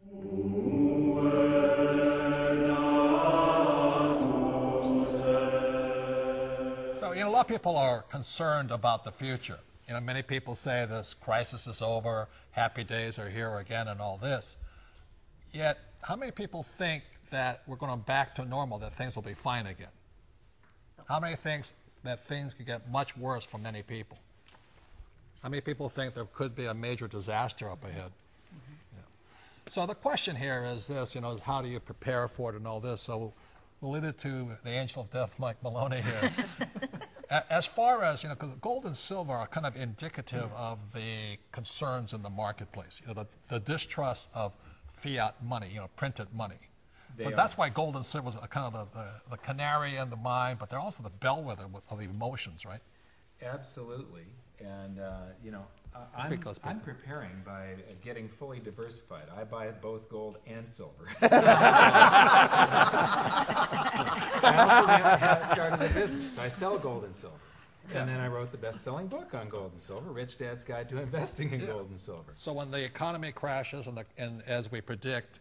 So, a lot of people are concerned about the future. Many people say this crisis is over, happy days are here again and all this. Yet, how many people think that we're going back to normal, that things will be fine again? How many think that things could get much worse for many people? How many people think there could be a major disaster up ahead? Yeah. So the question here is this, is how do you prepare for it and all this? So we'll leave it to the angel of death, Mike Maloney here. As far as, because gold and silver are kind of indicative of the concerns in the marketplace, the distrust of fiat money, printed money. But that's why gold and silver is kind of the canary in the mine, but they're also the bellwether of emotions, right? Absolutely. And, I'm preparing by getting fully diversified. I buy both gold and silver. I also have started a business. I sell gold and silver. Yeah. And then I wrote the best-selling book on gold and silver, Rich Dad's Guide to Investing in Gold and Silver. So when the economy crashes and as we predict,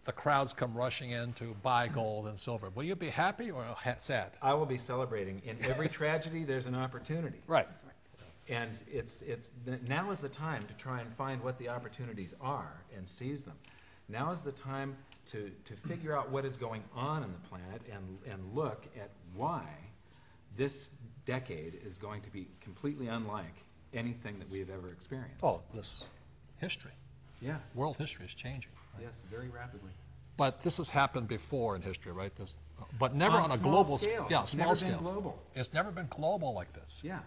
the crowds come rushing in to buy gold and silver, will you be happy or sad? I will be celebrating. In every tragedy, there's an opportunity. Right. And now is the time to try and find what the opportunities are and seize them. Now is the time to figure out what is going on in the planet and look at why this decade is going to be completely unlike anything that we have ever experienced. Oh, this history. Yeah. World history is changing. Right? Yes, very rapidly. But this has happened before in history, right? But never on a global scale. Yeah, small scale. It's never been global. It's never been global like this. Yeah.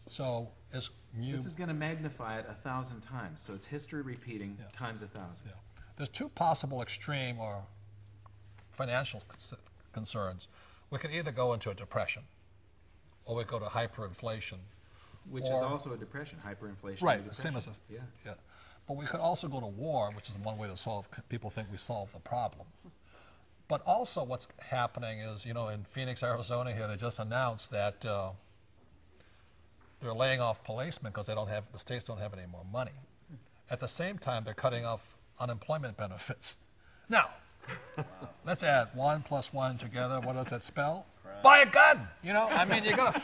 So this is going to magnify it 1,000 times. So it's history repeating times 1,000. Yeah. There's two possible extreme or financial concerns. We could either go into a depression, or we go to hyperinflation, which is also a depression. Hyperinflation. Right. The same as yeah. But we could also go to war, which is one way to solve. People think we solve the problem. But also, what's happening is, in Phoenix, Arizona, here they just announced that. They're laying off policemen because the states don't have any more money. At the same time, they're cutting off unemployment benefits. Now, let's add 1 + 1 together. What does that spell? Crap. Buy a gun. You gotta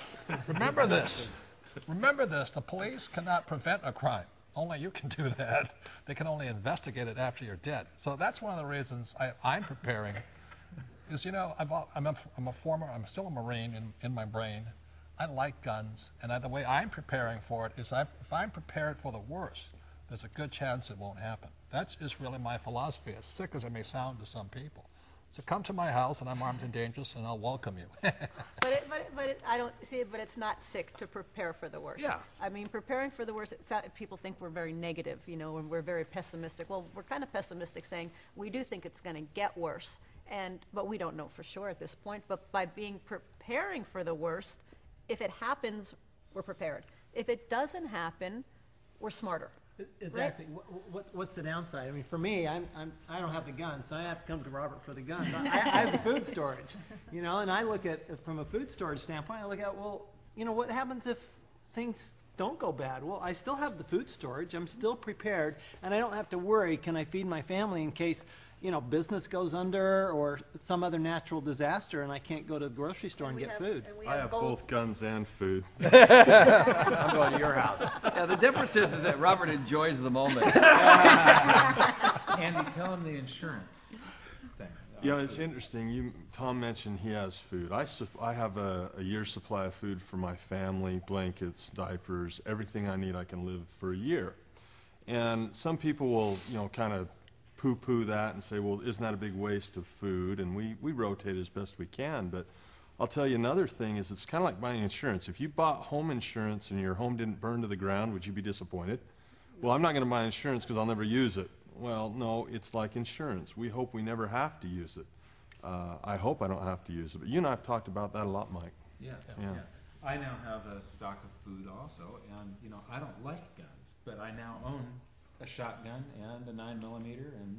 remember this. Remember this. The police cannot prevent a crime. Only you can do that. They can only investigate it after you're dead. So that's one of the reasons I'm preparing. Is I'm still a Marine in my brain. I like guns, and the way I'm preparing for it is if I'm prepared for the worst, there's a good chance it won't happen. That's just really my philosophy, as sick as it may sound to some people. So come to my house, and I'm armed and dangerous, and I'll welcome you. I don't see it, but it's not sick to prepare for the worst. Yeah. I mean, preparing for the worst, people think we're very negative, and we're very pessimistic. Well, we're kind of pessimistic, saying we do think it's going to get worse, but we don't know for sure at this point. But by preparing for the worst, if it happens, we're prepared. If it doesn't happen, we're smarter. Exactly. Right? What's the downside? I mean, for me, I don't have the guns, so I have to come to Robert for the guns. I have the food storage, and I look at, from a food storage standpoint, I look at, what happens if things don't go bad? Well, I still have the food storage. I'm still prepared, and I don't have to worry, can I feed my family in case business goes under or some other natural disaster and I can't go to the grocery store and get food. I have both guns and food. I'm going to your house. Yeah, the difference is that Robert enjoys the moment. Andy, tell him the insurance thing. Yeah, it's interesting. Tom mentioned he has food. I have a year's supply of food for my family, blankets, diapers, everything I need. I can live for a year. And some people will, kind of poo-poo that and say, well, isn't that a big waste of food? And we rotate as best we can. But I'll tell you another thing is it's kind of like buying insurance. If you bought home insurance and your home didn't burn to the ground, would you be disappointed? Well, I'm not going to buy insurance because I'll never use it. Well, no, it's like insurance. We hope we never have to use it. I hope I don't have to use it. But you and I have talked about that a lot, Mike. Yeah. I now have a stock of food also, and I don't like guns, but I now own a shotgun and a 9mm, and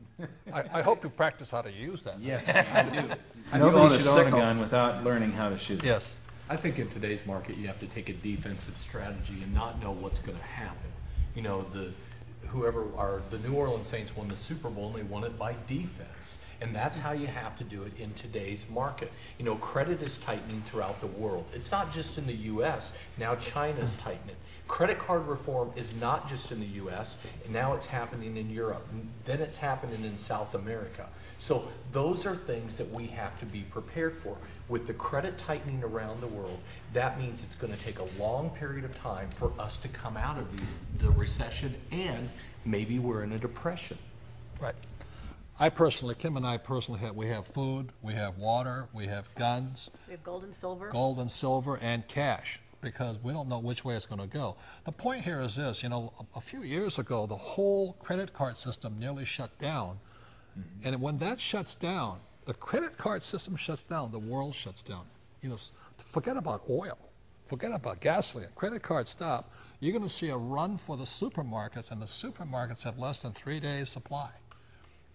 I hope you practice how to use that. Yes, I do. Nobody should own a gun without learning how to shoot. Yes. I think in today's market you have to take a defensive strategy and not know what's going to happen. the New Orleans Saints won the Super Bowl, and they won it by defense. And that's how you have to do it in today's market. You know, credit is tightening throughout the world. It's not just in the U.S. Now China's tightening. Credit card reform is not just in the U.S. and now it's happening in Europe. Then it's happening in South America. So those are things that we have to be prepared for. With the credit tightening around the world, that means it's going to take a long period of time for us to come out of the recession, and maybe we're in a depression. Right. Kim and I personally we have food, we have water, we have guns. We have gold and silver. Gold and silver and cash, because we don't know which way it's going to go. The point here is this, you know, a few years ago, the whole credit card system nearly shut down. Mm-hmm. And when that shuts down, the credit card system shuts down, the world shuts down. You know, forget about oil, forget about gasoline, credit cards stop. You're going to see a run for the supermarkets, and the supermarkets have less than 3 days supply.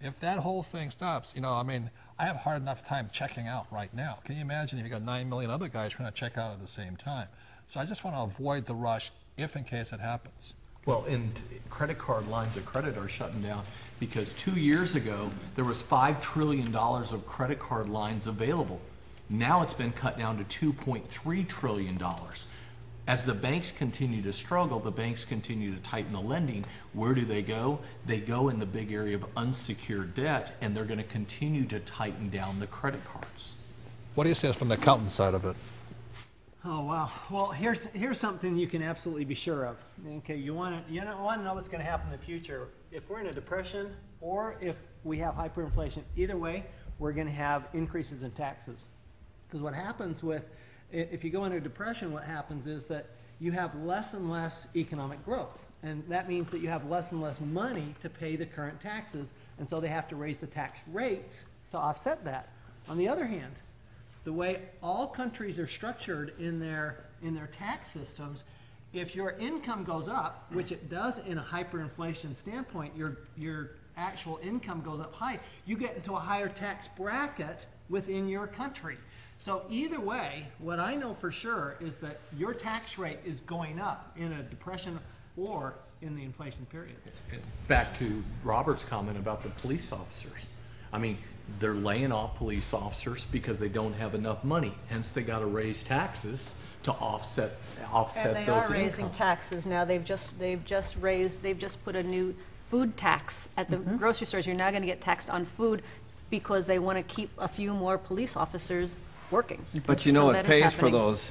If that whole thing stops, you know, I mean, I have a hard enough time checking out right now. Can you imagine if you got 9 million other guys trying to check out at the same time? So I just want to avoid the rush if in case it happens. Well, and credit card lines of credit are shutting down because 2 years ago, there was $5 trillion of credit card lines available. Now it's been cut down to $2.3 trillion. As the banks continue to struggle, the banks continue to tighten the lending. Where do they go? They go in the big area of unsecured debt, and they're going to continue to tighten down the credit cards. What do you say from the accountant side of it? Oh, wow. Well, here's something you can absolutely be sure of. Okay, you want to know what's going to happen in the future. If we're in a depression or if we have hyperinflation, either way, we're going to have increases in taxes. Because what happens if you go into a depression, what happens is that you have less and less economic growth. And that means that you have less and less money to pay the current taxes. And so they have to raise the tax rates to offset that. On the other hand, the way all countries are structured in their tax systems, if your income goes up, which it does in a hyperinflation standpoint, your actual income goes up high, you get into a higher tax bracket within your country. So either way, what I know for sure is that your tax rate is going up in a depression or in the inflation period. Back to Robert's comment about the police officers. I mean, they're laying off police officers because they don't have enough money. Hence, they got to raise taxes to offset those And they are raising incomes. taxes now. They've just put a new food tax at the grocery stores. You're now going to get taxed on food because they want to keep a few more police officers working. But you know So what that is pays for happening. those,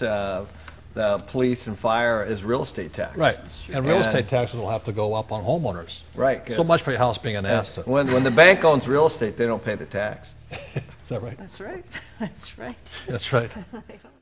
the police and fire is real estate tax. Right, and real estate taxes will have to go up on homeowners. Right. So much for your house being an asset. When the bank owns real estate, they don't pay the tax. Is that right? That's right. That's right. That's right. They don't.